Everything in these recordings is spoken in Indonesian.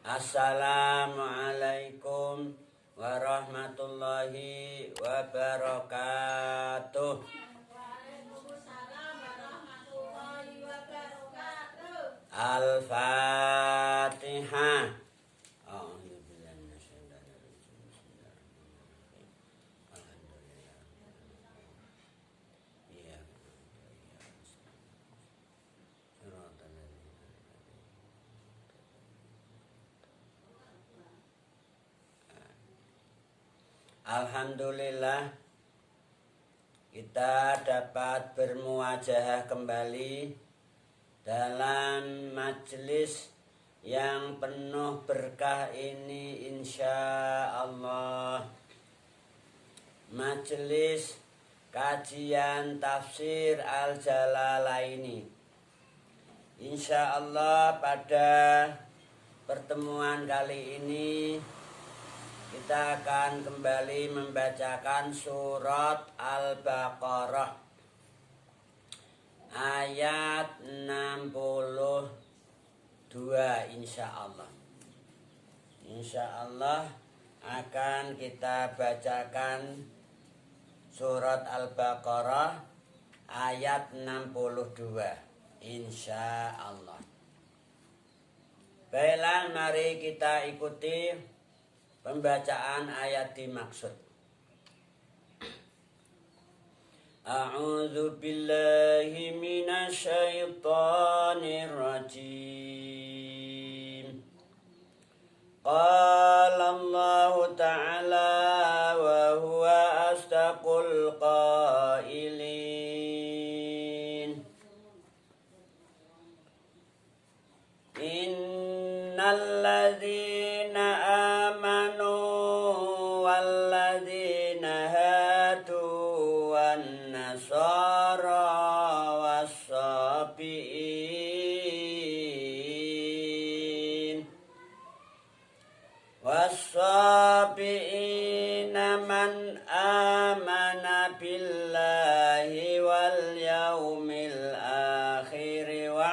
Assalamualaikum warahmatullahi wabarakatuh. Waalaikumsalam warahmatullahi wabarakatuh. Al-Fatihah. Alhamdulillah, kita dapat bermuajahah kembali dalam majelis yang penuh berkah ini, insya Allah. Majelis kajian tafsir Al-Jalalaini. Insya Allah pada pertemuan kali ini kita akan kembali membacakan surat Al-Baqarah ayat 62, insya Allah. Insya Allah akan kita bacakan surat Al-Baqarah ayat 62, insya Allah. Baiklah, mari kita ikuti pembacaan ayat dimaksud. A'udzu billahi minasyaitonir rajim. Qala Allah Ta'ala wa huwa asdaqul qailin. Innal ladzina amanu walladzina hadu wan nasara wassabi'ina man amana billahi wal yaumil akhir wa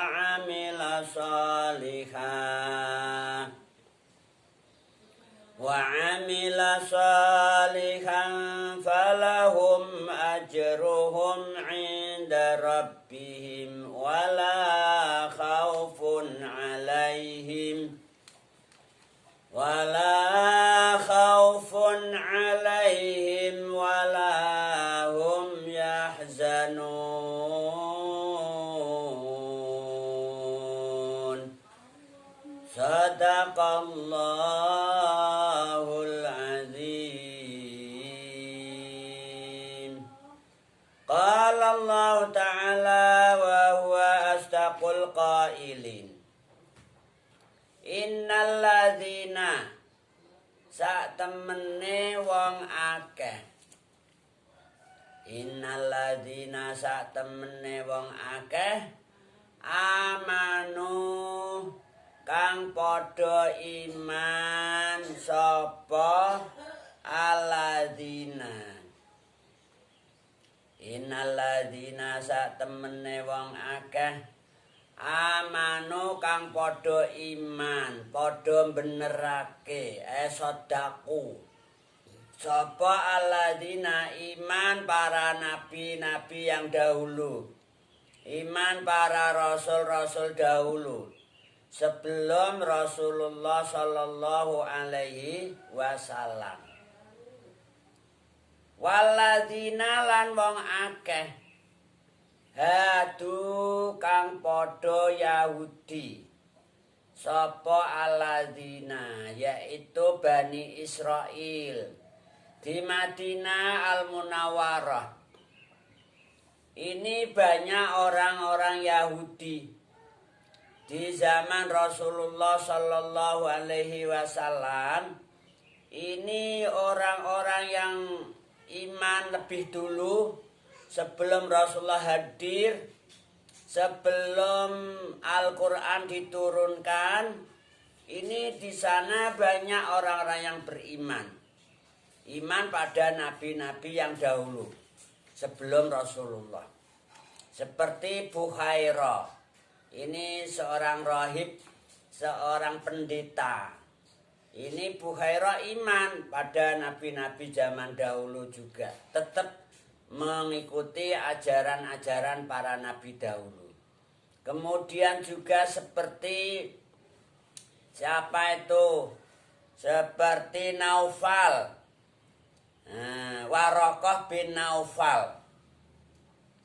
amila salihan falahum ajruhum 'inda rabbihim wala khawfun 'alaihim wala hum yahzanun. Sadaqallahul azim. Qala Allah Ta'ala wa huwa asdaqul qailin. Innal ladzina sak temene wong akeh. Innal ladzina sak temene wong akeh amanu kang padha iman sapa alladzina. Innal ladzina sak temene wong akeh amanu kang padha iman, padha benerake, sodaku. Sapa alladzina iman para nabi-nabi yang dahulu, iman para rasul-rasul dahulu, sebelum Rasulullah Sallallahu Alaihi Wasallam. Walladzina lan wong akeh hadu kang padha Yahudi. Sapa alladzina, yaitu Bani Israel di Madinah Al-Munawwarah. Ini banyak orang-orang Yahudi di zaman Rasulullah Sallallahu Alaihi Wasallam. Ini orang-orang yang iman lebih dulu, sebelum Rasulullah hadir, sebelum Al-Quran diturunkan. Ini di sana banyak orang-orang yang beriman, iman pada nabi-nabi yang dahulu sebelum Rasulullah. Seperti Bukhairah, ini seorang rahib seorang pendeta. Ini Bukhairah iman pada nabi-nabi zaman dahulu juga. Tetap mengikuti ajaran-ajaran para nabi dahulu. Kemudian juga seperti siapa itu? Seperti Naufal. Waraqah bin Naufal.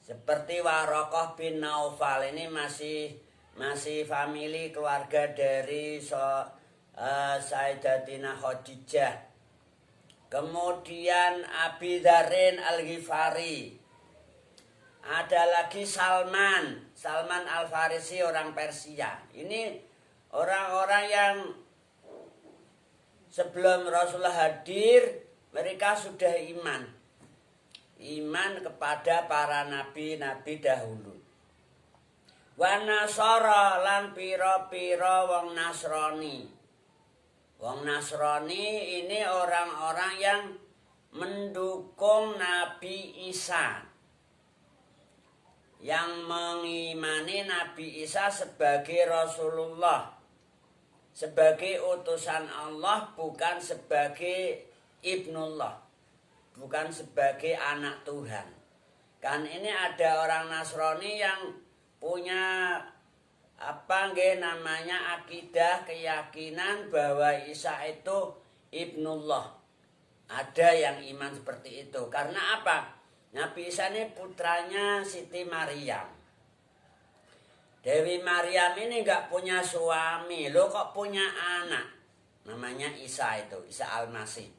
Seperti Waraqah bin Naufal ini masih famili keluarga dari Sayyidatina Khadijah. Kemudian Abi Dzarin Al-Ghifari. Ada lagi Salman Al-Farisi, orang Persia. Ini orang-orang yang sebelum Rasulullah hadir mereka sudah iman kepada para nabi-nabi dahulu. Wa nasara lan pira-pira wong Nasrani. Wong Nasrani ini orang-orang yang mendukung Nabi Isa. Yang mengimani Nabi Isa sebagai Rasulullah. Sebagai utusan Allah, bukan sebagai Ibnullah. Bukan sebagai anak Tuhan. Kan ini ada orang Nasrani yang punya namanya akidah, keyakinan bahwa Isa itu Ibnullah. Ada yang iman seperti itu. Karena apa? Nabi Isa ini putranya Siti Maryam. Dewi Maryam ini gak punya suami. Lo kok punya anak? Namanya Isa itu, Isa Al-Masih.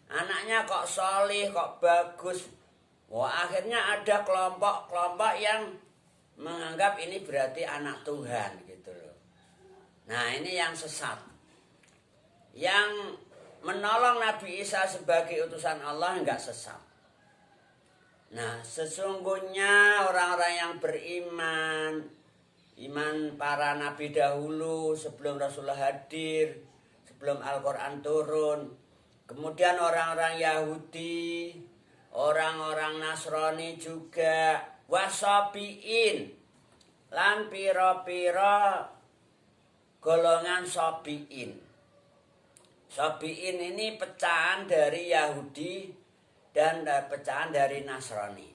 Anaknya kok solih, kok bagus. Wah, akhirnya ada kelompok-kelompok yang menganggap ini berarti anak Tuhan gitu loh. Nah, ini yang sesat. Yang menolong Nabi Isa sebagai utusan Allah enggak sesat. Nah, sesungguhnya orang-orang yang beriman, iman para nabi dahulu sebelum Rasulullah hadir, sebelum Al-Quran turun, kemudian orang-orang Yahudi, orang-orang Nasrani juga, wasabiin lan pira-pira golongan sabiin. Sabiin ini pecahan dari Yahudi dan pecahan dari Nasrani.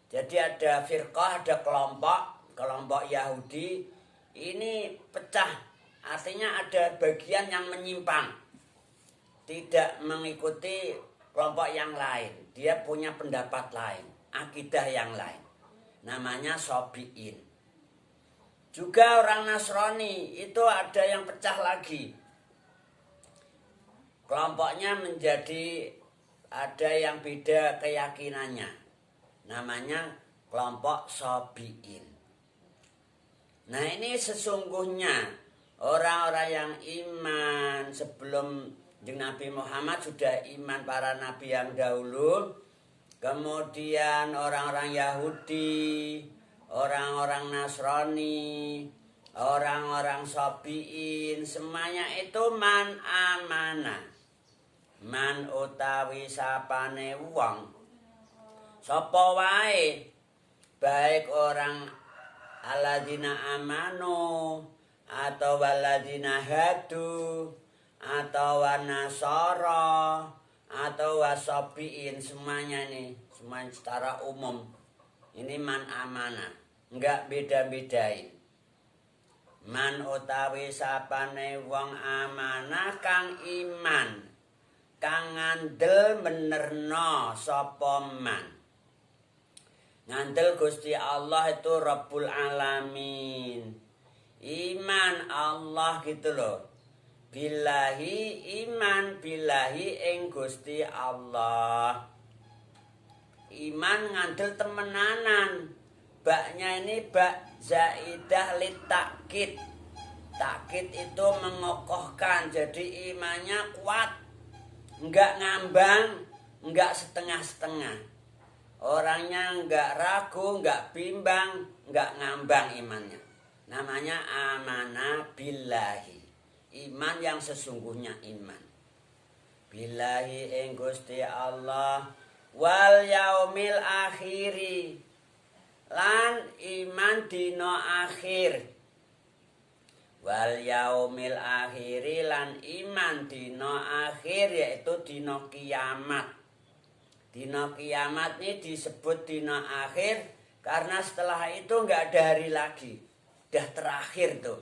Jadi ada firqah, ada kelompok Yahudi ini pecah. Artinya ada bagian yang menyimpang. Tidak mengikuti kelompok yang lain. Dia punya pendapat lain, akidah yang lain. Namanya Sabiin. Juga orang Nasrani itu ada yang pecah lagi. Kelompoknya menjadi ada yang beda keyakinannya. Namanya kelompok Sabiin. Nah, ini sesungguhnya orang-orang yang iman sebelum Nabi Muhammad sudah iman para nabi yang dahulu. Kemudian orang-orang Yahudi, orang-orang Nasrani, orang-orang Sabiin, semuanya itu man amanah. Man utawi sapane wong. Sapa wae baik orang alladzina amanu atau waladina hadu atau wanasara atau wasabiin, semuanya ini semuanya secara umum ini man amanah, enggak beda-bedain. Man utawi sapane wong amanah kang iman kang ngandel benerno sapa man. Ngandel Gusti Allah itu Rabbul Alamin. Iman Allah gitu loh. Billahi iman billahi ing Gusti Allah. Iman ngandel temenanan. Baknya ini bak zaidah li takkid. Takkid itu mengokohkan. Jadi imannya kuat. Enggak ngambang, enggak setengah-setengah. Orangnya enggak ragu, enggak bimbang, enggak ngambang imannya. Namanya amanah billahi. Iman yang sesungguhnya iman. Billahi ing Gusti Allah wal yaumil akhiri lan iman dina akhir. Wal yaumil akhiri lan iman dina akhir yaitu dina kiamat. Dina kiamat ini disebut dina akhir karena setelah itu nggak ada hari lagi. Udah terakhir tuh.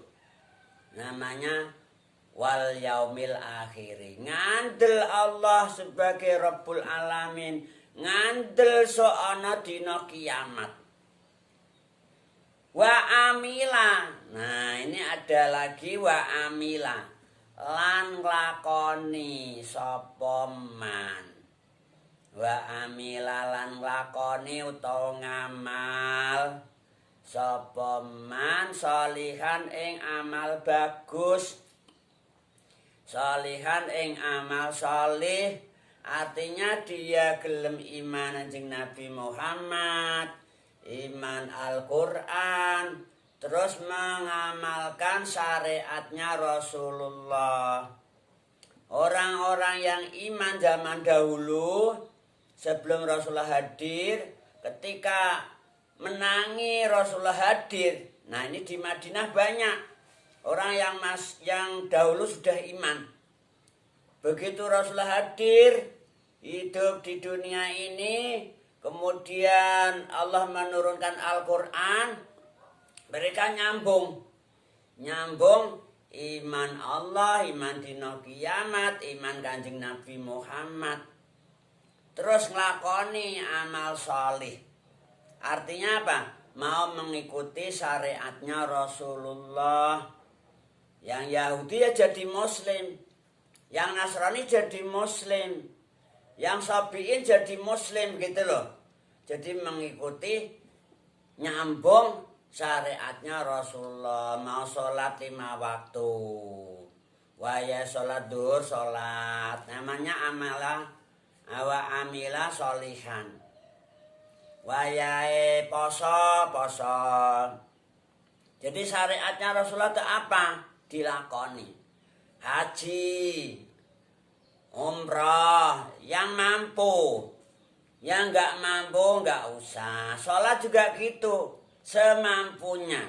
Namanya wal yaumil akhiri. Ngandel Allah sebagai Rabbul Alamin. Ngandel so'ana dina kiamat. Wa amila. Nah, ini ada lagi wa amila. Lan nglakoni sapa man. Wa amila lan nglakoni utawa ngamal sapa man sholihan ing amal bagus. Sholihan ing amal sholih artinya dia gelem iman Kanjeng Nabi Muhammad, iman Al-Quran, terus mengamalkan syariatnya Rasulullah. Orang-orang yang iman zaman dahulu sebelum Rasulullah hadir, ketika menangi Rasulullah hadir, nah ini di Madinah banyak orang yang dahulu sudah iman. Begitu Rasulullah hadir, hidup di dunia ini, kemudian Allah menurunkan Al-Quran, mereka nyambung iman Allah, iman dina kiamat, iman Kanjeng Nabi Muhammad. Terus nglakoni amal sholih. Artinya apa? Mau mengikuti syariatnya Rasulullah. Yang Yahudi ya jadi Muslim, yang Nasrani jadi Muslim, yang Sabi'in jadi Muslim gitu loh. Jadi mengikuti nyambung syariatnya Rasulullah. Mau sholat 5 waktu, waya sholat duhur sholat, namanya awa amila sholihan. Wayahe poso. Jadi syariatnya Rasulullah itu apa? Dilakoni. Haji, umrah, yang mampu. Yang nggak mampu nggak usah. Sholat juga gitu, semampunya.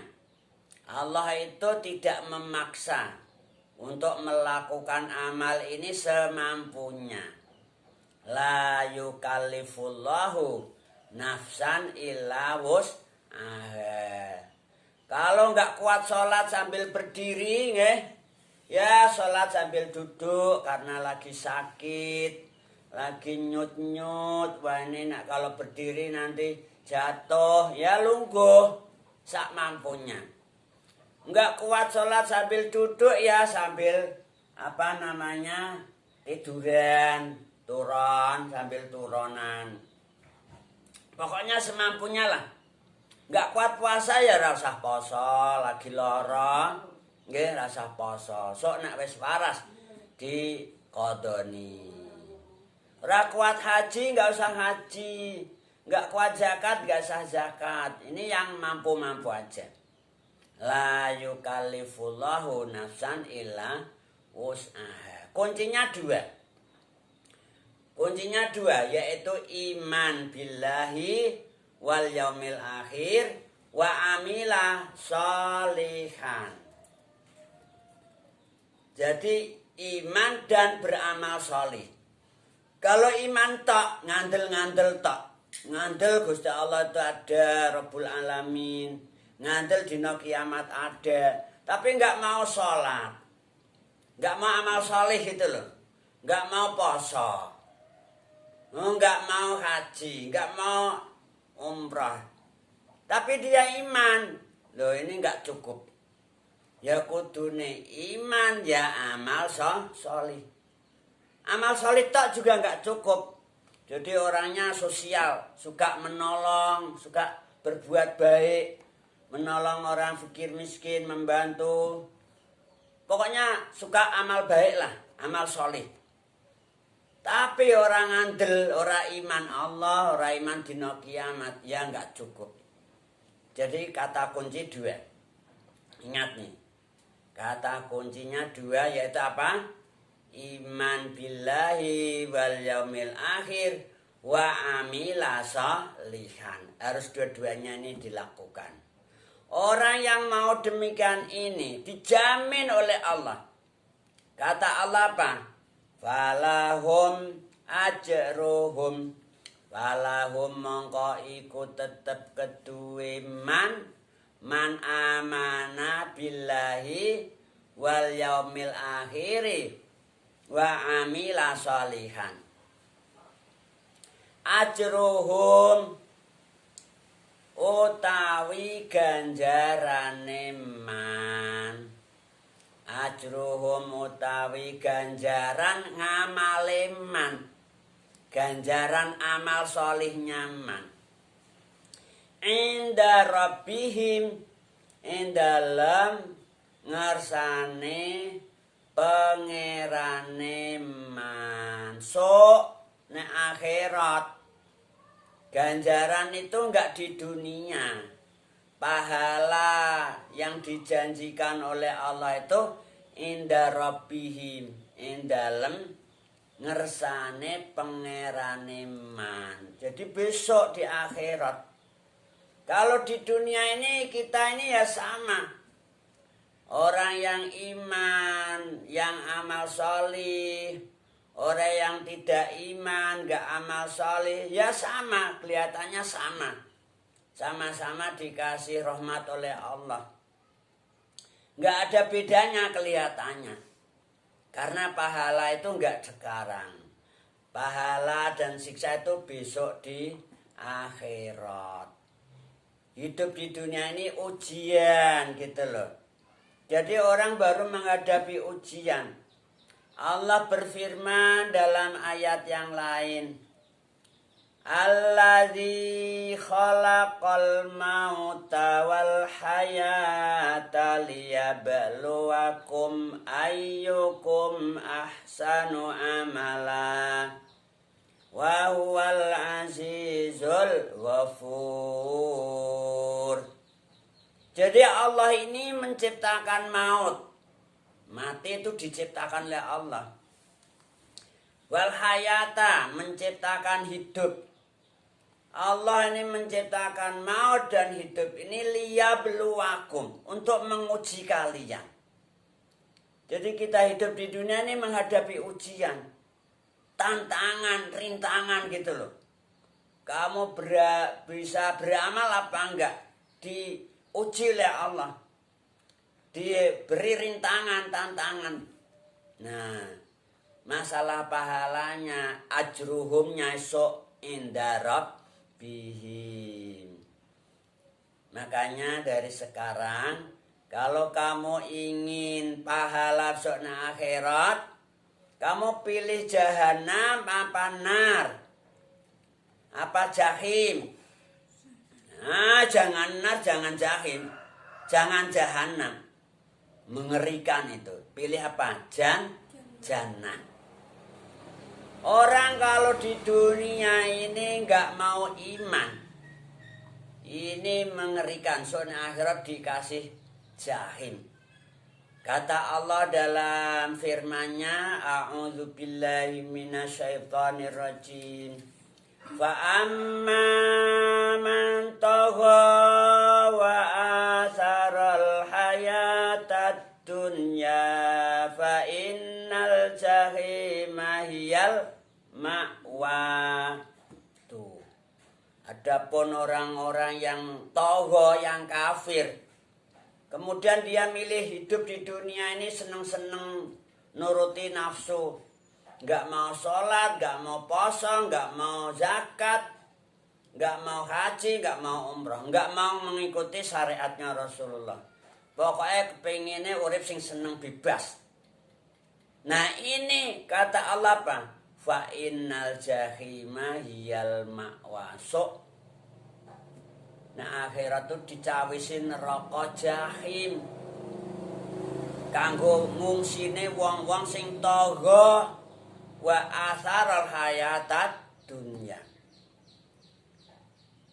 Allah itu tidak memaksa untuk melakukan amal ini semampunya. La yukallifullahu nafsan illa wus'aha. Kalau nggak kuat sholat sambil berdiri, ya sholat sambil duduk karena lagi sakit, lagi nyut-nyut. Wah ini kalau berdiri nanti jatuh, ya lungguh sak mampunya. Nggak kuat sholat sambil duduk, ya sambil tiduran, sambil turunan. Pokoknya semampunya lah. Nggak kuat puasa ya rasa poso, lagi lara, rasa poso. Sok nek wis waras dikodoni. Ora kuat haji nggak usah haji, nggak kuat zakat nggak usah zakat. Ini yang mampu-mampu aja. La yukallifullahu nafsan illa wus'aha. Kuncinya dua, yaitu iman billahi wal yaumil akhir wa amila sholihan. Jadi iman dan beramal sholih. Kalau iman tok, ngandel tok. Ngandel Gusti Allah itu ada, Rabbul Alamin. Ngandel dina kiamat ada. Tapi nggak mau sholat. Nggak mau amal sholih gitu loh. Nggak mau poso. Nggak mau haji. Nggak mau umrah. Tapi dia iman. Loh ini nggak cukup. Ya kudune iman ya amal sholih. Amal sholih tak juga nggak cukup. Jadi orangnya sosial, suka menolong, suka berbuat baik, menolong orang fakir miskin, membantu. Pokoknya suka amal baik lah, amal sholih. Tapi orang ngandel, orang iman Allah, orang iman dina kiamat, ya nggak cukup. Jadi kata kunci 2. Ingat nih, kata kuncinya 2 yaitu apa? Iman billahi wal yaumil akhir wa amila sholihan. Harus dua-duanya ini dilakukan. Orang yang mau demikian ini dijamin oleh Allah. Kata Allah apa? Falahum ajruhum. Falahum mongko iku tetep keduwe man amana billahi wal yaumil akhiri wa amila sholihan. Ajruhum utawi ganjarane man. Ajruhum utawi ganjaran ngamale man. Ganjaran amal solihnya man. Inda rabbihim indalem ngersane pangerane man. So nek akhirat ganjaran itu enggak di dunia. Pahala yang dijanjikan oleh Allah itu inda rabbihim, indalem ngersane pangerane man. Jadi besok di akhirat. Kalau di dunia ini kita ini ya sama. Orang yang iman, yang amal solih, orang yang tidak iman, gak amal soleh, ya sama, kelihatannya sama. Sama-sama dikasih rahmat oleh Allah. Gak ada bedanya kelihatannya. Karena pahala itu gak sekarang. Pahala dan siksa itu besok di akhirat. Hidup di dunia ini ujian gitu loh. Jadi orang baru menghadapi ujian. Allah berfirman dalam ayat yang lain. Alladzi khalaqal mauta wal hayata liyabluwakum ayyukum ahsanu amala. Wa huwal azizul ghafur. Jadi Allah ini menciptakan maut. Mati itu diciptakan oleh Allah. Wal hayata menciptakan hidup. Allah ini menciptakan maut dan hidup ini liyabluwakum, untuk menguji kalian. Jadi kita hidup di dunia ini menghadapi ujian, tantangan, rintangan gitu loh. Kamu bisa beramal apa enggak? Diuji oleh Allah. Diberi rintangan, tantangan. Nah, masalah pahalanya ajruhumnya esok inda rabbihim. Makanya dari sekarang kalau kamu ingin pahala besok akhirat, kamu pilih jahanam apa nar? Apa jahim? Nah, jangan nar, jangan jahim. Jangan jahanam. Mengerikan itu. Pilih apa? Jannah. Orang kalau di dunia ini nggak mau iman, ini mengerikan. Soalnya akhirat dikasih jahim. Kata Allah dalam firman-Nya, A'udzubillahi minasyaitonirrajim. Fa amma man tagha wa atharal hayatad dunya fa innal jahima hiyal ma'wa. Tuh. Adapun orang-orang yang tagha, yang kafir, kemudian dia milih hidup di dunia ini seneng-seneng nuruti nafsu. Gak mau sholat, gak mau puasa, gak mau zakat, gak mau haji, gak mau umroh, gak mau mengikuti syariatnya Rasulullah. Pokoknya kepinginnya urip sing seneng bebas. Nah ini kata Allah apa? Fa innal jahima hiyal ma'wa. Nah akhirat itu dicawisin neraka jahim. Kanggo ngungsine wong-wong sing tagha wa atharal hayatad dunya.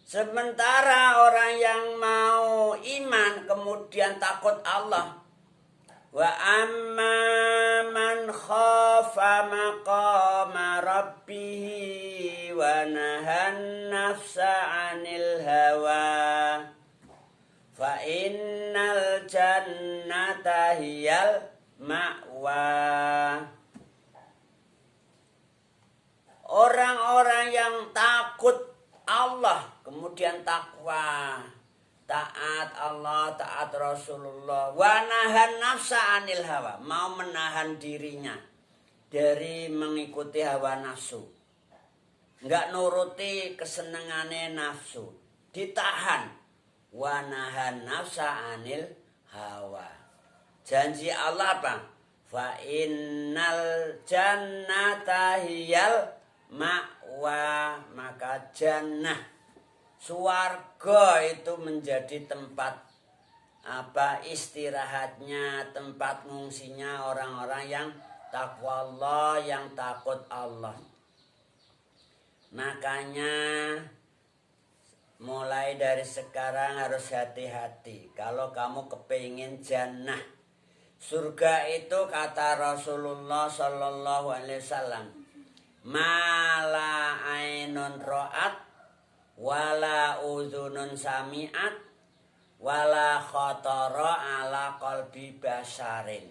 Sementara orang yang mau iman kemudian takut Allah. Wa amma man khafa maqama rabbih wa nahan nafsa 'anil hawa fa in hiyal ma'wa. Orang-orang yang takut Allah, kemudian takwa, taat Allah, taat Rasulullah, wa nahan nafsa anil hawa, mau menahan dirinya dari mengikuti hawa nafsu, enggak nuruti kesenengane nafsu, ditahan. Wa nahan nafsa anil hawa. Janji Allah apa? Fa innal jannata hiyal ma'wa, maka jannah, swarga itu menjadi tempat istirahatnya, tempat ngungsinya orang-orang yang takwa Allah, yang takut Allah. Makanya mulai dari sekarang harus hati-hati. Kalau kamu kepingin jannah, surga itu kata Rasulullah Sallallahu Alaihi Wasallam, mala ainun ro'at, wala udhunun sami'at, wala khotoro ala qalbi basarin.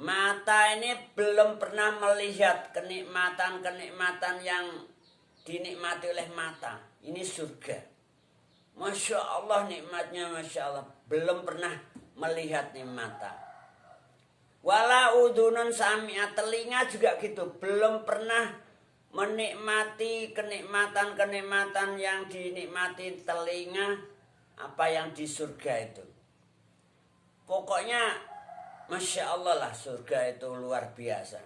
Mata ini belum pernah melihat kenikmatan-kenikmatan yang dinikmati oleh mata. Ini surga. Masya Allah nikmatnya, Masya Allah. Belum pernah melihat nih mata. Wala udhunun sami'at, telinga juga gitu. Belum pernah menikmati kenikmatan-kenikmatan yang dinikmati telinga, apa yang di surga itu. Pokoknya Masya Allah lah, surga itu luar biasa.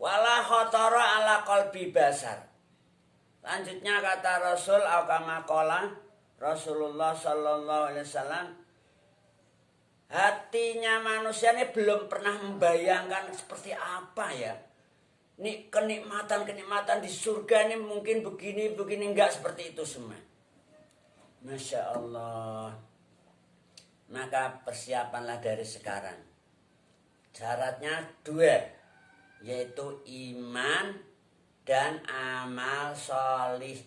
Wala khotara ala qalbi basar. Lanjutnya kata Rasul kama qala Rasulullah Sallallahu Alaihi Wasallam, hatinya manusia ini belum pernah membayangkan seperti apa ya. Ini kenikmatan-kenikmatan di surga ini mungkin begini enggak seperti itu semua. Masya Allah. Maka persiapanlah dari sekarang. Syaratnya 2, yaitu iman dan amal sholih.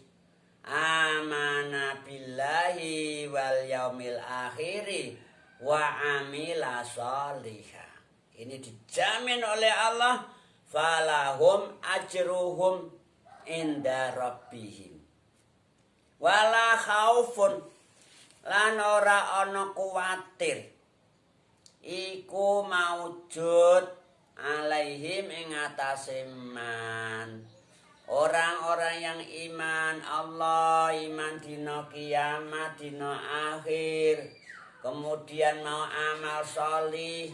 Amana billahi wal yaumil akhiri wa amila sholihah. Ini dijamin oleh Allah, falahum ajruhum inda rabbihim wala khaufun, lan ora ana kuwatir iku maujud alaihim ing atase man. Orang-orang yang iman Allah, iman dina kiamat, dina akhir, kemudian mau amal sholih,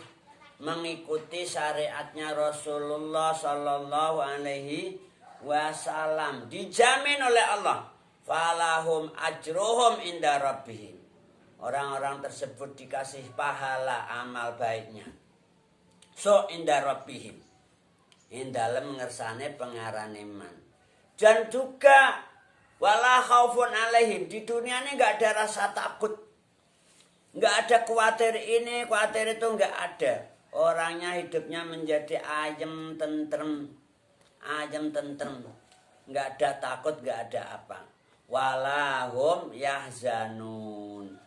mengikuti syariatnya Rasulullah Sallallahu Alaihi Wasallam, dijamin oleh Allah, falahum ajruhum inda rabbihim. Orang-orang tersebut dikasih pahala amal baiknya. So inda rabbihim, in dalam ngersane pengaran iman. Dan juga wala khaufun alaihim, di dunia ini enggak ada rasa takut. Enggak ada khawatir ini, khawatir itu enggak ada. Orangnya hidupnya menjadi ayem tentrem. Enggak ada takut, enggak ada apa. Walahum yahzanun.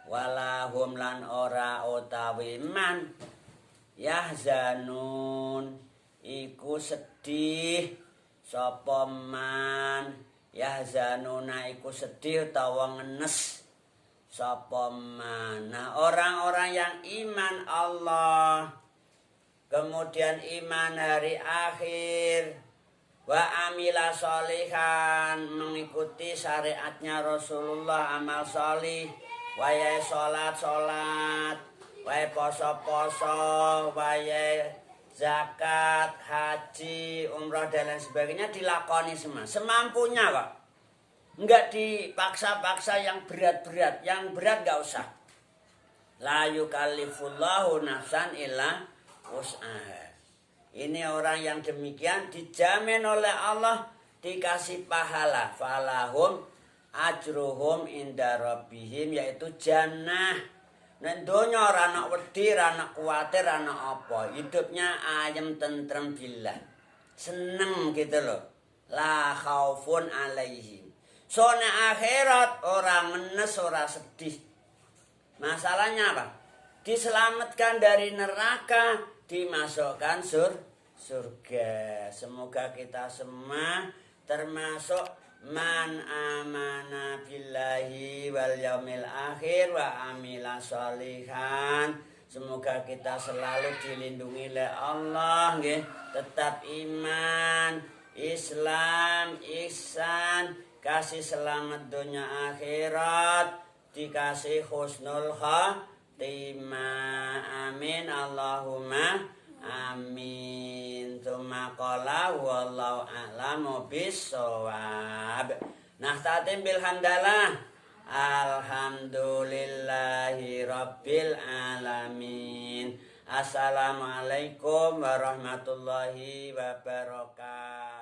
Walahum lan ora utawi man yahzanun iku sedih sapa man, yahzanuna iku sedih utawa ngenes sapa man. Nah, orang-orang yang iman Allah, kemudian iman hari akhir, wa amila sholihan, mengikuti syariatnya Rasulullah, amal sholih, waya sholat, waya poso, waya zakat, haji, umrah dan lain sebagainya dilakoni semua. Semampunya kok. Enggak dipaksa-paksa yang berat-berat. Yang berat enggak usah. La yukallifullahu nafsan illa wus'aha. Ini orang yang demikian dijamin oleh Allah dikasih pahala. Falahum ajruhum inda rabbihim, yaitu jannah. Nek donya ora ana wedi, ora ana kuwatir, ora ana apa. Hidupnya ayem tentrem billah. Seneng gitu loh. La khaufun alaihim. Soalnya akhirat orang ngenes, orang sedih. Masalahnya apa? diselamatkan dari neraka, dimasukkan surga. Semoga kita semua termasuk man amana billahi wal yaumil akhir wa amila sholihan. Semoga kita selalu dilindungi oleh Allah, nggih. Tetap iman, Islam, ihsan, kasih selamat dunia akhirat, dikasih husnul khotimah. Amin Allahumma amin. Tsumma qala wallahu a'lamu bissawab. Nah, tatim bil hamdalah. Alhamdulillahi rabbil alamin. Assalamualaikum warahmatullahi wabarakatuh.